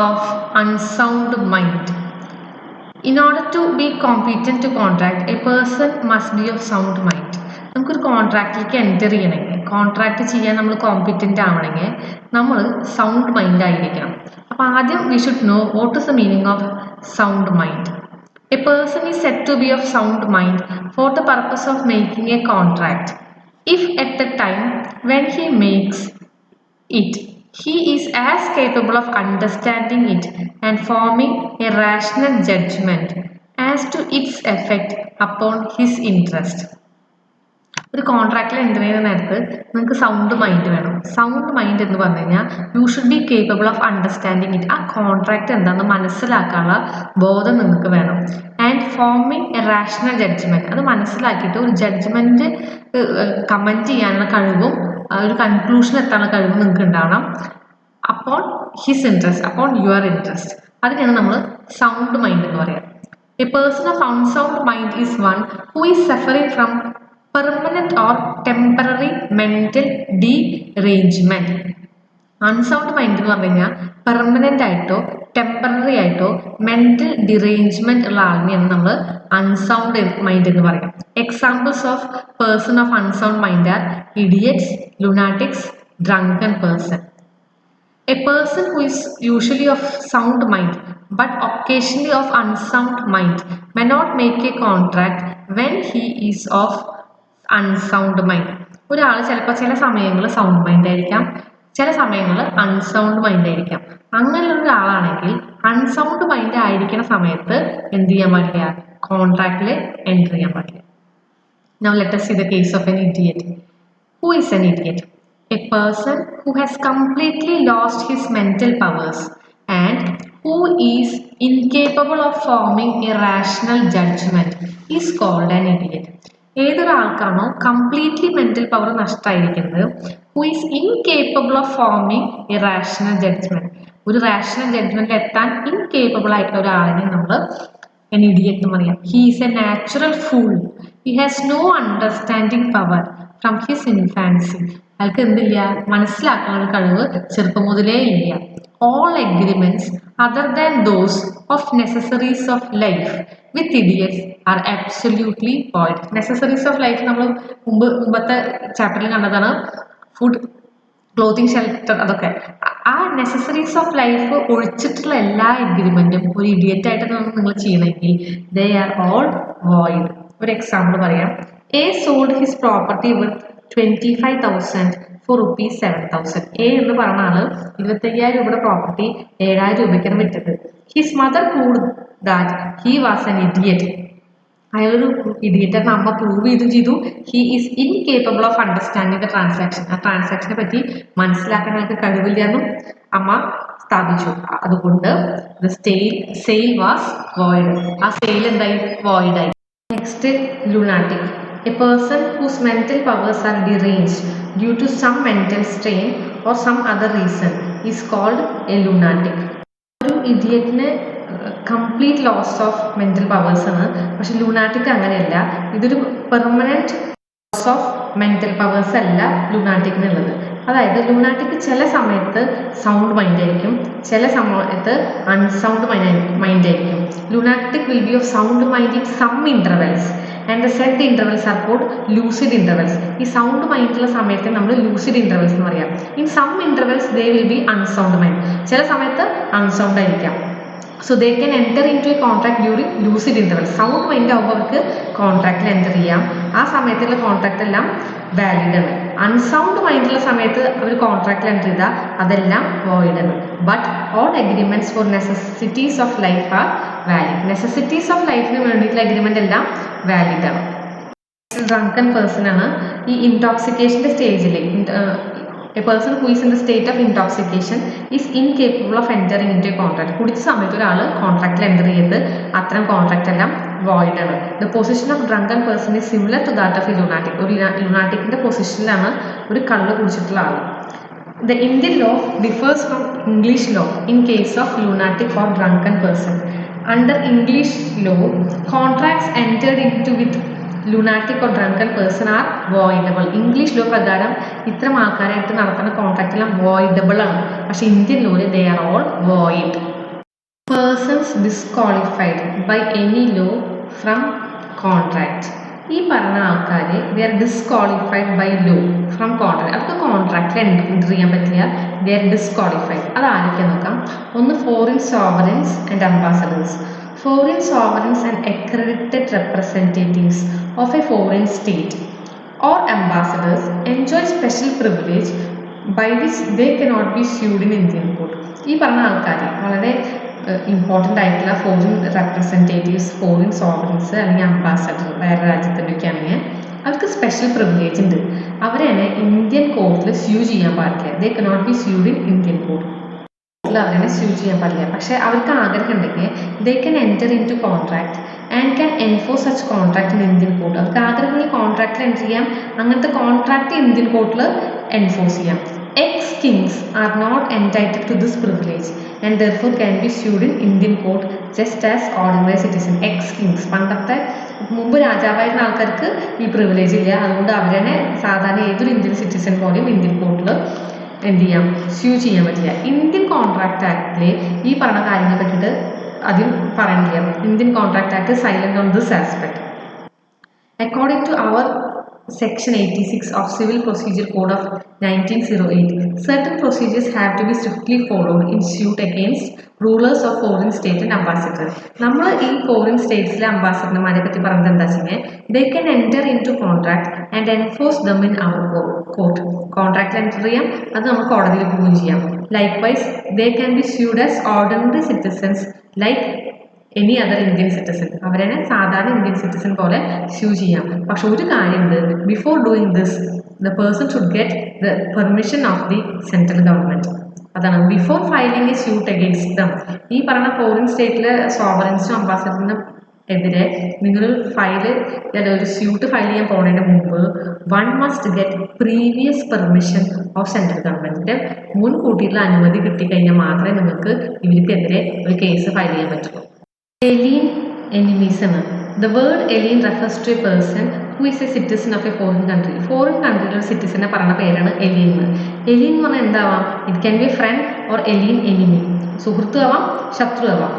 of unsound mind. In order to be competent to contract, a person must be of sound mind. നമുക്കൊരു കോൺട്രാക്റ്റിലേക്ക് enter ചെയ്യണമെങ്കിൽ, contract ചെയ്യാൻ നമ്മൾ competent ആവണമെങ്കിൽ നമ്മൾ sound mind ആയിരിക്കണം. അപ്പോൾ ആദ്യം we should know what is the meaning of sound mind. A person is said to be of sound mind for the purpose of making a contract if at the time when he makes it he is as capable of understanding it and forming a rational judgment as to its effect upon his interest. ഒരു കോൺട്രാക്റ്റിൽ enter ചെയ്യുന്ന നേരത്ത് നിങ്ങൾക്ക് sound mind വേണം. Sound mind എന്ന് പറഞ്ഞു കഴിഞ്ഞാൽ you should be capable of understanding it. ആ contract എന്താണെന്ന് മനസ്സിലാക്കാനുള്ള ബോധം നിങ്ങൾക്ക് വേണം. And forming a rational judgement, അത് മനസ്സിലാക്കിയിട്ട് ഒരു ജഡ്ജ്മെൻറ്റ് കമൻറ്റ് ചെയ്യാനുള്ള കഴിവും ഒരു കൺക്ലൂഷൻ എത്താനുള്ള കഴിവും നിങ്ങൾക്ക് ഉണ്ടാവണം. അപ്പോൾ ഹിസ് ഇൻട്രസ്റ്റ്, അപ്പോൾ യുവർ ഇൻട്രസ്റ്റ്, അതിനാണ് നമ്മൾ സൗണ്ട് മൈൻഡ് എന്ന് പറയുക. A person of unsound mind is one who is suffering from permanent or temporary mental derangement. Unsound mind എന്ന് പറഞ്ഞു കഴിഞ്ഞാൽ പെർമനന്റ് ആയിട്ടോ ടെമ്പററി ആയിട്ടോ മെന്റൽ ഡിറേഞ്ച്മെന്റ് ഉള്ള ആളിനെയാണ് നമ്മൾ അൺസൗണ്ട് മൈൻഡ് എന്ന് പറയാം. Examples of person of unsound mind are idiots, lunatics, drunken person. A person who is usually of sound mind but occasionally of unsound mind may not make a contract when he is of unsound mind. ഒരാൾ ചിലപ്പോൾ ചില സമയങ്ങളിൽ sound mind ആയിരിക്കാം, ചില സമയങ്ങളിൽ unsound mind ആയിരിക്കാം. അങ്ങനെയുള്ള ഒരാളാണെങ്കിൽ അൺസൗണ്ട് മൈൻഡ് ആയിരിക്കുന്ന സമയത്ത് എന്ത് ചെയ്യാൻ പാടില്ല, കോൺട്രാക്റ്റിൽ എൻ്റർ ചെയ്യാൻ പാടില്ല. Now let us see the case of an idiot. Who is an idiot? A person who has completely lost his mental powers and who is incapable of forming a rational judgment is called an idiot. ഏതൊരാൾക്കാണോ completely mental power നഷ്ടമായിരിക്കുന്നത്, who is incapable of forming a rational judgment, ഒരു rational ജഡ്ജ്മെന്റിൽ എത്താൻ incapable ആയിട്ടുള്ള ഒരാളിനെ നമ്മൾ an idiot എന്ന് പറയാം. He is a natural fool. He has no understanding power from his infancy. അയാൾക്ക് എന്തില്ല, മനസ്സിലാക്കാനുള്ള ഒരു കഴിവ് ചെറുപ്പം മുതലേ ഇല്ല. All agreements other than those of necessaries of life with idiots are absolutely void. Necessaries of life നമ്മൾ മുമ്പത്തെ ചാപ്റ്ററിൽ കണ്ടതാണ്. ഫുഡ്, ക്ലോത്തിങ്, ഷെൽട്ടർ, അതൊക്കെ. ആ നെസസറീസ് ഓഫ് ലൈഫ് ഒഴിച്ചിട്ടുള്ള എല്ലാ എഗ്രിമെൻറ്റും ഒരു ഇഡിയറ്റ് ആയിട്ട് നിങ്ങൾ ചെയ്യണമെങ്കിൽ ദേ ആർ ഓൾ വോയിഡ്. ഒരു എക്സാമ്പിൾ പറയാം. A sold his property with 25,000 for rupees 7,000. A എന്ന് പറഞ്ഞ ആള് 25,000 രൂപയുടെ പ്രോപ്പർട്ടി 7,000 രൂപയ്ക്കാണ് വിറ്റത്. His mother proved that he was an idiot. അയാളൊരു ഇഡിയറ്റാണ് അമ്മ പ്രൂവ് ചെയ്തു. He is incapable of understanding the transaction. ആ ട്രാൻസാക്ഷനെ പറ്റി മനസ്സിലാക്കാൻ അയാൾക്ക് കഴിവില്ല എന്നും അമ്മ സ്ഥാപിച്ചു. അതുകൊണ്ട് ദ സെയിൽ വാസ് വോയിഡ്. ആ സെയിൽ എന്തായി, വോയിഡായി. Next, lunatic. A person whose mental powers are deranged due to some mental strain or some other reason is called a lunatic. ഒരു ഇഡിയറ്റിന് complete loss of mental powers ആണ്. പക്ഷെ lunatic അങ്ങനെയല്ല. ഇതൊരു permanent loss of mental powers അല്ല ലുനാറ്റിക്കിനുള്ളത്. അതായത് lunatic ചില സമയത്ത് സൗണ്ട് മൈൻഡ് ആയിരിക്കും, ചില സമയത്ത് അൺസൗണ്ട് മൈൻഡ് ആയിരിക്കും. Lunatic will be of sound mind in some intervals and the said intervals are called lucid intervals. ഈ സൗണ്ട് മൈൻഡുള്ള സമയത്ത് നമ്മൾ ലൂസിഡ് ഇന്റർവെൽസ് എന്ന് പറയാം. In some intervals they will be unsound mind. ചില സമയത്ത് അൺസൗണ്ട് ആയിരിക്കാം. So they can enter into a contract during lucid intervals. Sound mind ആകുമ്പോൾ അവർക്ക് കോൺട്രാക്റ്റിൽ എൻ്റർ ചെയ്യാം. ആ സമയത്തുള്ള കോൺട്രാക്റ്റ് എല്ലാം വാലിഡ് ആണ്. അൺസൗണ്ട് മൈൻഡുള്ള സമയത്ത് അവർ കോൺട്രാക്റ്റിൽ എൻ്റർ ചെയ്താൽ അതെല്ലാം വോയിഡ് ആണ്. But all agreements for necessities of life are valid. Necessities of ലൈഫിന് വേണ്ടിയിട്ടുള്ള അഗ്രിമെന്റ് എല്ലാം വാലിഡ് ആണ്. ഡ്രങ്കൻ പേഴ്സൺ ആണ്. ഈ ഇൻടോക്സിക്കേഷൻ്റെ സ്റ്റേജിൽ a person who is in the state of intoxication is incapable of entering into a contract. കുടിച്ച സമയത്ത് ഒരാൾ കോൺട്രാക്റ്റിൽ എൻ്റർ ചെയ്ത് അത്തരം കോൺട്രാക്റ്റ് എല്ലാം വോയിഡ് ആണ്. The position of drunken person is similar to that of a lunatic. ഒരു ലുനാറ്റിക്കിൻ്റെ പൊസിഷനിലാണ് ഒരു കള്ള് കുടിച്ചിട്ടുള്ള ആൾ. The Indian law differs from English law in case of lunatic or drunken person. Under English law contracts entered into with lunatic or drunken person are voidable. English law പ്രകാരം ഇത്തരം ആൾക്കാരായിട്ട് നടത്തുന്ന കോൺട്രാക്റ്റ് എല്ലാം voidable ആണ്. പക്ഷേ Indian ലോയിൽ they are all void. Persons disqualified by any law from contract. ഈ പറഞ്ഞ ആൾക്കാർ they are disqualified by law from contract. അവർക്ക് കോൺട്രാക്റ്റിൽ എൻ്റർ ചെയ്യാൻ പറ്റില്ല. They are disqualified. അത് ആരൊക്കെ നോക്കാം. ഒന്ന് foreign sovereigns and ambassadors. Foreign sovereigns and accredited representatives of a foreign state or ambassadors enjoy special privilege by which they cannot be sued in Indian court. ഈ പറഞ്ഞ ആൾക്കാർ വളരെ ഇമ്പോർട്ടൻ്റ് ആയിട്ടുള്ള foreign representatives, foreign സോവറൻസ് അല്ലെങ്കിൽ ambassador വേറെ രാജ്യത്തിൻ്റെയൊക്കെ ആണെങ്കിൽ അവർക്ക് special privilege ഉണ്ട്. അവരെ ഇന്ത്യൻ കോർട്ടിൽ സ്യൂ ചെയ്യാൻ പാടില്ല. They cannot be sued in Indian court. അവരെ സ്യൂ ചെയ്യാൻ പാടില്ല. പക്ഷെ അവർക്ക് ആഗ്രഹം ഉണ്ടെങ്കിൽ they can enter into contract and can enforce such contract in Indian court. അവർക്ക് ആഗ്രഹമെങ്കിൽ കോൺട്രാക്റ്റിൽ എൻറ്റർ ചെയ്യാം. അങ്ങനത്തെ കോൺട്രാക്ട് ഇന്ത്യൻ കോർട്ടിൽ എൻഫോഴ്സ് ചെയ്യാം. Ex kings are not entitled to this privilege and therefore can be sued in Indian court just as ordinary citizen. Ex kings, പണ്ടത്തെ മുമ്പ് രാജാവായിരുന്ന ആൾക്കാർക്ക് ഈ പ്രിവിലേജ് ഇല്ല. അതുകൊണ്ട് അവരെ സാധാരണ ഏതൊരു ഇന്ത്യൻ സിറ്റിസൺ പോലെയും ഇന്ത്യൻ കോർട്ടിൽ എന്ത് ചെയ്യാം, സ്യൂ ചെയ്യാൻ പറ്റില്ല. ഇന്ത്യൻ കോൺട്രാക്ട് ആക്ടിലെ ഈ പറഞ്ഞ കാര്യങ്ങളെ പറ്റിയിട്ട് അതിൽ പറയുന്നില്ല. Indian contract act silent on this aspect. According to our Section 86 of Civil Procedure Code of 1908, certain procedures have to be strictly followed in suit against rulers of foreign state and ambassadors. നമ്മൾ ഈ foreign സ്റ്റേറ്റ്സിലെ അംബാസഡർമാരെ പറ്റി പറഞ്ഞത് എന്താ വെച്ചാൽ they can enter into contract and enforce them in our court. കോൺട്രാക്റ്റിൽ enter ചെയ്യാം, അത് നമ്മൾ കോടതിയിൽ പോവുകയും ചെയ്യാം. Likewise, they can be sued as ordinary citizens like any other Indian citizen. അവരെ സാധാരണ ഇന്ത്യൻ സിറ്റിസൺ പോലെ സ്യൂ ചെയ്യാം. പക്ഷെ ഒരു കാര്യമുണ്ട്, before doing this the person should get the permission of the central government. അതാണ് before filing a suit against them. ഈ പറഞ്ഞ ഫോറിൻ സ്റ്റേറ്റിലെ സോവറൻസിനും അംബാസഡറിനും എതിരെ നിങ്ങൾ ഒരു സ്യൂട്ട് ഫയൽ ചെയ്യാൻ പോകുന്നതിന് മുമ്പ് one must get previous permission of central ഗവൺമെൻറ്റിൻ്റെ മുൻകൂട്ടിയിട്ടുള്ള അനുമതി കിട്ടിക്കഴിഞ്ഞാൽ മാത്രമേ നിങ്ങൾക്ക് ഇവർക്കെതിരെ ഒരു കേസ് ഫയൽ ചെയ്യാൻ പറ്റുള്ളൂ. Alien enemies ആണ്. The word alien refers to a person who is a citizen of a foreign country. Foreign കൺട്രിയിലെ ഒരു സിറ്റിസനെ പറഞ്ഞ പേരാണ് എലിയൻ. എലിയൻ എന്ന് പറഞ്ഞാൽ എന്താവാം? It can be friend or alien enemy. സുഹൃത്തു ആവാം, ശത്രു ആവാം.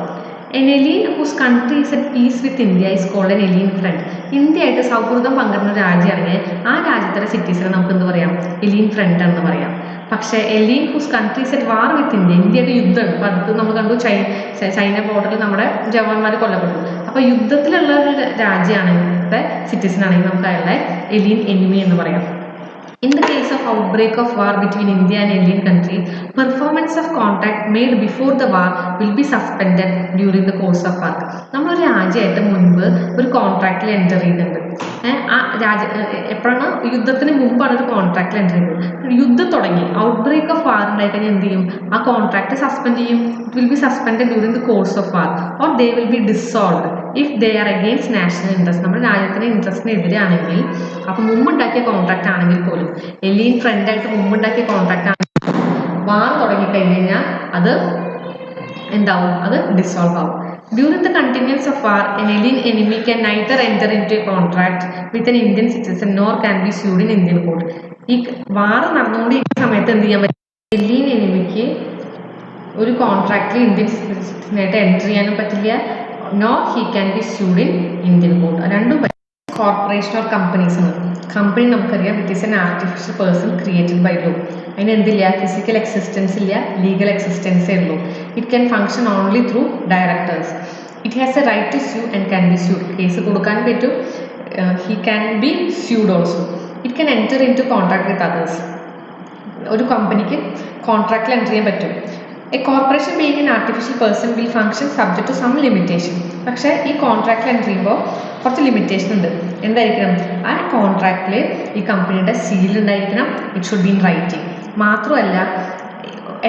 An alien whose country is at peace with India is called an alien friend. ഇന്ത്യയായിട്ട് സൗഹൃദം പങ്കിടുന്ന രാജ്യമാണെങ്കിൽ ആ രാജ്യത്തിലെ സിറ്റിസനെ നമുക്ക് എന്ത് പറയാം? എലിയൻ ഫ്രണ്ട് എന്ന് പറയാം. പക്ഷേ alien whose country set war with India, ഇന്ത്യയുടെ യുദ്ധമാണ്. അപ്പോൾ അടുത്ത് നമ്മൾ കണ്ടു ചൈന ബോർഡറിൽ നമ്മുടെ ജവാന്മാർ കൊല്ലപ്പെട്ടു. അപ്പോൾ യുദ്ധത്തിലുള്ള ഒരു രാജ്യമാണെങ്കിൽ സിറ്റിസൺ ആണെങ്കിൽ നമുക്ക് അയാളെ എലിയൻ എനിമി എന്ന് പറയാം. In the case of outbreak of war between India and alien country, performance of contract made before the war will be suspended during the course of war. നമ്മൾ ഒരു രാജ്യമായിട്ട് മുൻപ് ഒരു കോൺട്രാക്റ്റിൽ എൻ്റർ ചെയ്യുന്നുണ്ട്. ആ എപ്പോഴാണ്? യുദ്ധത്തിന് മുമ്പാണ് ഒരു കോൺട്രാക്റ്റിൽ എൻ്റർ ചെയ്യുന്നത്. യുദ്ധം തുടങ്ങി, ഔട്ട്ബ്രേക്ക് ഓഫ് വാർ ഉണ്ടായിക്കഴിഞ്ഞാൽ എന്ത് ചെയ്യും? ആ കോൺട്രാക്ട് സസ്പെൻഡ് ചെയ്യും. It will B suspended during the course of war or they will B dissolved if they are against national interest. നമ്മുടെ രാജ്യത്തിന് ഇൻട്രസ്റ്റിനെതിരാണെങ്കിൽ, അപ്പം മുമ്പുണ്ടാക്കിയ കോൺട്രാക്റ്റ് ആണെങ്കിൽ പോലും എലിയൻ ഫ്രണ്ടായിട്ട് മുമ്പുണ്ടാക്കിയ കോൺട്രാക്റ്റ് ആണെങ്കിൽ വാർ തുടങ്ങിക്കഴിഞ്ഞ് കഴിഞ്ഞാൽ അത് എന്താവും? അത് ഡിസോൾവ് ആവും. During the continuance of war, an alien enemy can neither enter into a contract with an Indian citizen nor can be sued in Indian court. ഈ വാർ നടന്നുകൊണ്ടിരിക്കുന്ന സമയത്ത് എന്ത് ചെയ്യാൻ പറ്റും? എലിയൻ എനിമിക്ക് ഒരു കോൺട്രാക്റ്റിൽ ഇന്ത്യൻ സിറ്റിസനായിട്ട് എൻ്റർ ചെയ്യാനും പറ്റില്ല, no he can be sued in Indian court. രണ്ടും പറ്റും. കോർപ്പറേഷൻ ഓർ കമ്പനീസ് ആണ്. കമ്പനി നമുക്കറിയാം it is an artificial person created by law. അതിന് എന്തില്ല? ഫിസിക്കൽ എക്സിസ്റ്റൻസ് ഇല്ല, ലീഗൽ എക്സിസ്റ്റൻസേ ഉള്ളൂ. It can function only through directors. It has a right to sue and can be sued. Case കൊടുക്കാൻ പറ്റും. He can be sued also. It can enter into contract with others. ഒരു കമ്പനിക്ക് കോൺട്രാക്റ്റിൽ enter ചെയ്യാൻ പറ്റും. A corporation being an artificial person will function subject to some limitation. പക്ഷേ ഈ കോൺട്രാക്റ്റിൽ enter ചെയ്യുമ്പോൾ കുറച്ച് ലിമിറ്റേഷൻ ഉണ്ട്. എന്തായിരിക്കണം? ആ കോൺട്രാക്റ്റിൽ ഈ കമ്പനിയുടെ സീൽ ഉണ്ടായിരിക്കണം. It should be in writing. മാത്രമല്ല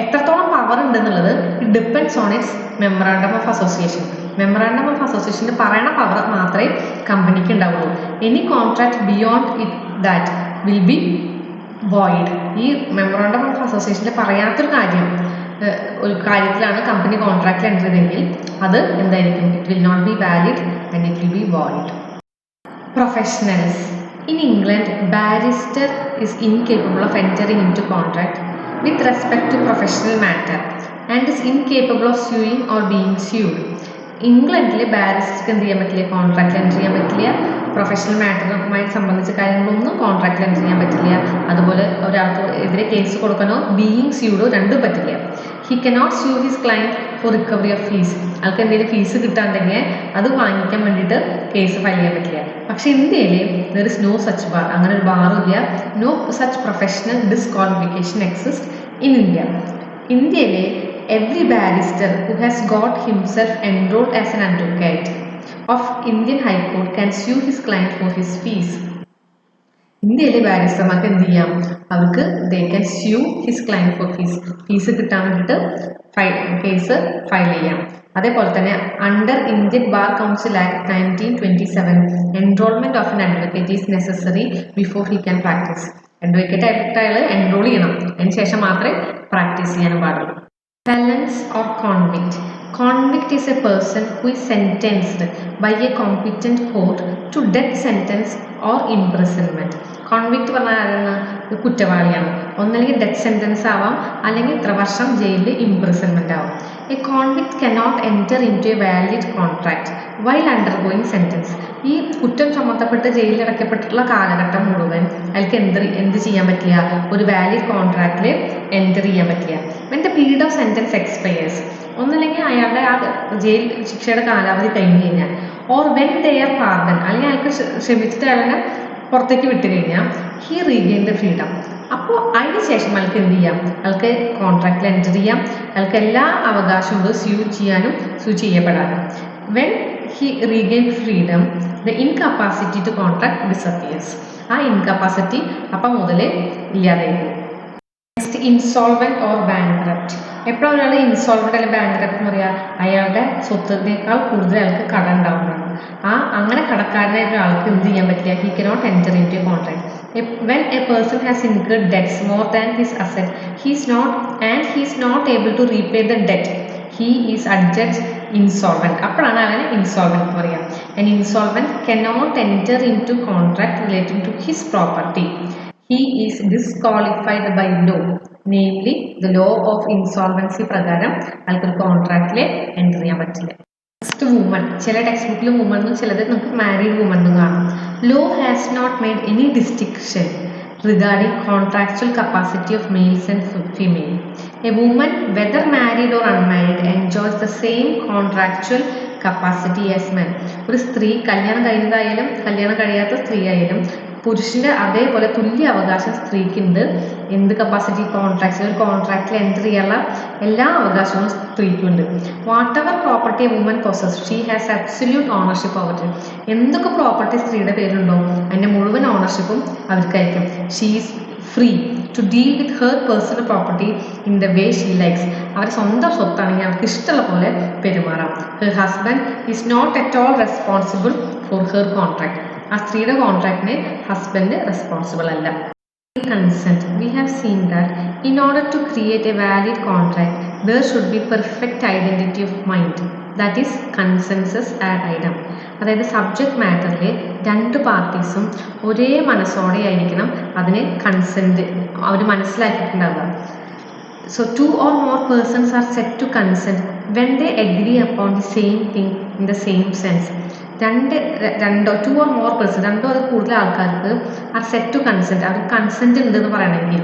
എത്രത്തോളം പവർ ഉണ്ടെന്നുള്ളത് it depends on its memorandum of association. Memorandum of അസോസിയേഷനിൽ പറയണ പവർ മാത്രമേ കമ്പനിക്ക് ഉണ്ടാവുള്ളൂ. Any contract beyond it that will be void. ഈ മെമ്മറാണ്ടം ഓഫ് അസോസിയേഷനിൽ പറയാത്തൊരു ഒരു കാര്യത്തിലാണ് കമ്പനി കോൺട്രാക്റ്റിൽ എൻ്റർ ചെയ്തെങ്കിൽ അത് എന്തായിരിക്കും? It will not be valid and it will be void. Professionals. In England, barrister is incapable of entering into contract with respect to professional matter and is incapable of sewing or being SUD. ഇംഗ്ലണ്ടിൽ ബാരിസ്റ്റർക്ക് എന്ത് ചെയ്യാൻ പറ്റില്ല, കോൺട്രാക്റ്റിൽ enter ചെയ്യാൻ പറ്റില്ല. Professional മാറ്ററുമായി സംബന്ധിച്ച കാര്യങ്ങളൊന്നും കോൺട്രാക്റ്റിൽ enter ചെയ്യാൻ പറ്റില്ല. അതുപോലെ ഒരാൾക്ക് എതിരെ കേസ് കൊടുക്കാനോ ബീയിങ് സ്യൂഡോ രണ്ടും പറ്റില്ല. He cannot sue his client for recovery of fees. ആൾക്ക് എന്തെങ്കിലും ഫീസ് കിട്ടാണ്ടെങ്കിൽ അത് വാങ്ങിക്കാൻ വേണ്ടിയിട്ട് കേസ് ഫയൽ ചെയ്യാൻ പറ്റില്ല. പക്ഷെ ഇന്ത്യയിൽ there is no such bar, അങ്ങനെ ഒരു ബാറും ഇല്ല. No such professional disqualification exist in India. ഇന്ത്യയിലെ every barrister who has got himself enrolled as an advocate of Indian High Court can sue his client for his fees. ഇന്ത്യയിലെ ബാരിസ്റ്റർമാർക്ക് എന്ത് ചെയ്യാം, അവർക്ക് they can sue his client for fees. Fees കിട്ടാൻ വേണ്ടിയിട്ട് case file ചെയ്യാം. അതേപോലെ തന്നെ under Indian bar council act 1927 enrolment of N advocate is necessary before he can practice. Advocate ആയിട്ട് അയാൾ എൻറോൾ ചെയ്യണം, അതിന് ശേഷം മാത്രമേ പ്രാക്ടീസ് ചെയ്യാനും പാടുള്ളൂ. Felons or convict. Convict is a person who is sentenced by a competent court to death sentence or imprisonment. കോൺവിക്റ്റ് പറഞ്ഞാൽ ആരാണ്, കുറ്റവാളിയാണ്. ഒന്നല്ലെങ്കിൽ ഡെത്ത് സെൻറ്റൻസ് ആവാം, അല്ലെങ്കിൽ ഇത്ര വർഷം ജയിലിൽ ഇംപ്രിസൺമെൻറ്റ് ആവാം. A convict cannot enter into a valid contract while undergoing sentence. ഈ കുറ്റം ചുമത്തപ്പെട്ട് ജയിലിൽ അടയ്ക്കപ്പെട്ടിട്ടുള്ള കാലഘട്ടം മുഴുവൻ അയാൾക്ക് എന്ത് ചെയ്യാൻ പറ്റില്ല, ഒരു വാലിഡ് കോൺട്രാക്റ്റിൽ എൻറ്റർ ചെയ്യാൻ പറ്റില്ല. When the period of sentence expires, ഒന്നല്ലെങ്കിൽ അയാളുടെ ആ ജയിൽ ശിക്ഷയുടെ കാലാവധി കഴിഞ്ഞ് കഴിഞ്ഞാൽ, or when they are pardon, അല്ലെങ്കിൽ അയാൾക്ക് ക്ഷമിച്ചിട്ട് അയാളെ പുറത്തേക്ക് വിട്ട് കഴിഞ്ഞാൽ ഹി റീഗെയിൻ ദ ഫ്രീഡം. അപ്പോൾ അതിന് ശേഷം അയാൾക്ക് എന്ത് ചെയ്യാം, അയാൾക്ക് കോൺട്രാക്റ്റിൽ എൻറ്റർ ചെയ്യാം, അയാൾക്ക് എല്ലാ അവകാശമുണ്ട് സ്യൂ ചെയ്യാനും സ്യൂ ചെയ്യപ്പെടാനും. When he regain freedom the incapacity to contract disappears. ആ ഇൻകപ്പാസിറ്റി അപ്പം മുതലേ ഇല്ലാതായിരിക്കും. Next insolvent or bankrupt. എപ്പോഴും ഒരാൾ ഇൻസോൾവെന്റ് അല്ലെങ്കിൽ ബാങ്ക്രപ്റ്റ് എന്ന് പറയുക അയാളുടെ സ്വത്തിനേക്കാൾ കൂടുതൽ അയാൾക്ക് കടം ഉണ്ടാവുന്നതാണ്. അങ്ങനെ കടക്കാരനായിട്ട് ഒരാൾക്ക് എന്ത് ചെയ്യാൻ പറ്റില്ല, he cannot enter into a contract. When a person has incurred debts more than his asset he is not able to repay the debt he is adjudge insolvent. അപ്പോഴാണ് അവനെ ഇൻസോൾവെന്റ് എന്ന് പറയാം. An insolvent cannot enter into contract relating to his property. He is disqualified by law, namely the law of insolvency പ്രകാരം അയാൾക്കൊരു കോൺട്രാക്റ്റിൽ enter ചെയ്യാൻ പറ്റില്ല. Next woman. ചില text ബുക്കിൽ വുമൺ എന്നും ചിലത് നമുക്ക് മാരീഡ് വുമൺ എന്നും കാണാം. Law has not made any distinction regarding contractual capacity of males and female. A woman, whether married or unmarried, enjoys the same contractual capacity as men. ഒരു സ്ത്രീ കല്യാണം കഴിഞ്ഞതായാലും കല്യാണം കഴിയാത്ത സ്ത്രീ ആയാലും പുരുഷന്റെ അതേപോലെ തുല്യ അവകാശം സ്ത്രീക്കുണ്ട്. എന്ത് കപ്പാസിറ്റി, കോൺട്രാക്ട്, ഒരു കോൺട്രാക്റ്റിൽ എൻ്റർ ചെയ്യാനുള്ള എല്ലാ അവകാശവും സ്ത്രീക്കുണ്ട്. Whatever property a woman possess she has absolute ownership over it. എന്തൊക്കെ പ്രോപ്പർട്ടി സ്ത്രീയുടെ പേരുണ്ടോ അതിൻ്റെ മുഴുവൻ ഓണർഷിപ്പും അവർക്കായിരിക്കും. She is free to deal with her personal property in the way she likes. അവരുടെ സ്വന്തം സ്വത്താണെങ്കിൽ അവർക്ക് ഇഷ്ടമുള്ള പോലെ പെരുമാറാം. Her husband is not at all responsible for her contract. ആ സ്ത്രീയുടെ കോൺട്രാക്റ്റിന് ഹസ്ബൻഡ് റെസ്പോൺസിബിൾ അല്ല. Consent. We have seen that in order to create a valid contract, there should be perfect identity of mind. That is consensus ad idem. അതായത് subject മാറ്ററിൽ രണ്ട് പാർട്ടീസും ഒരേ മനസ്സോടെ ആയിരിക്കണം അതിന് consent our മനസ്സിലാക്കിയിട്ടുണ്ടാവുക. So 2 or more persons are set to consent when they agree upon the same thing in the same sense. two or more persons, രണ്ടോ അത് കൂടുതൽ ആൾക്കാർക്ക് ആർ സെറ്റ് ടു കൺസെൻറ്റ്, അവർക്ക് കൺസെൻറ്റ് ഉണ്ടെന്ന് പറയണമെങ്കിൽ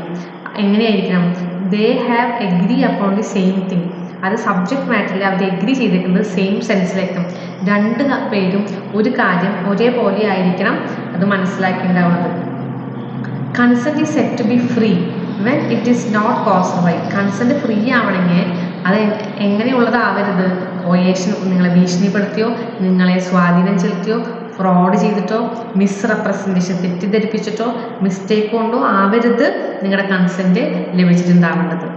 എങ്ങനെയായിരിക്കണം, they have agree upon the same thing. അത് subject മാറ്ററിൽ അവർ എഗ്രി ചെയ്തിരിക്കുന്നത് സെയിം സെൻസിലായിരിക്കും. രണ്ട് പേരും ഒരു കാര്യം ഒരേപോലെ ആയിരിക്കണം അത് മനസ്സിലാക്കിയിട്ടുണ്ടാവുന്നത്. Consent is said to be free when it is not caused by. Consent free ആവണമെങ്കിൽ അത് എങ്ങനെയുള്ളതാവരുത്, കോയേഷൻ, നിങ്ങളെ ഭീഷണിപ്പെടുത്തിയോ നിങ്ങളെ സ്വാധീനം ചെലുത്തിയോ ഫ്രോഡ് ചെയ്തിട്ടോ മിസ്റെപ്രസെൻറ്റേഷൻ തെറ്റിദ്ധരിപ്പിച്ചിട്ടോ മിസ്റ്റേക്ക് കൊണ്ടോ ആവരുത് നിങ്ങളുടെ കൺസെൻറ്റ് ലഭിച്ചിട്ടുണ്ടാവേണ്ടത്.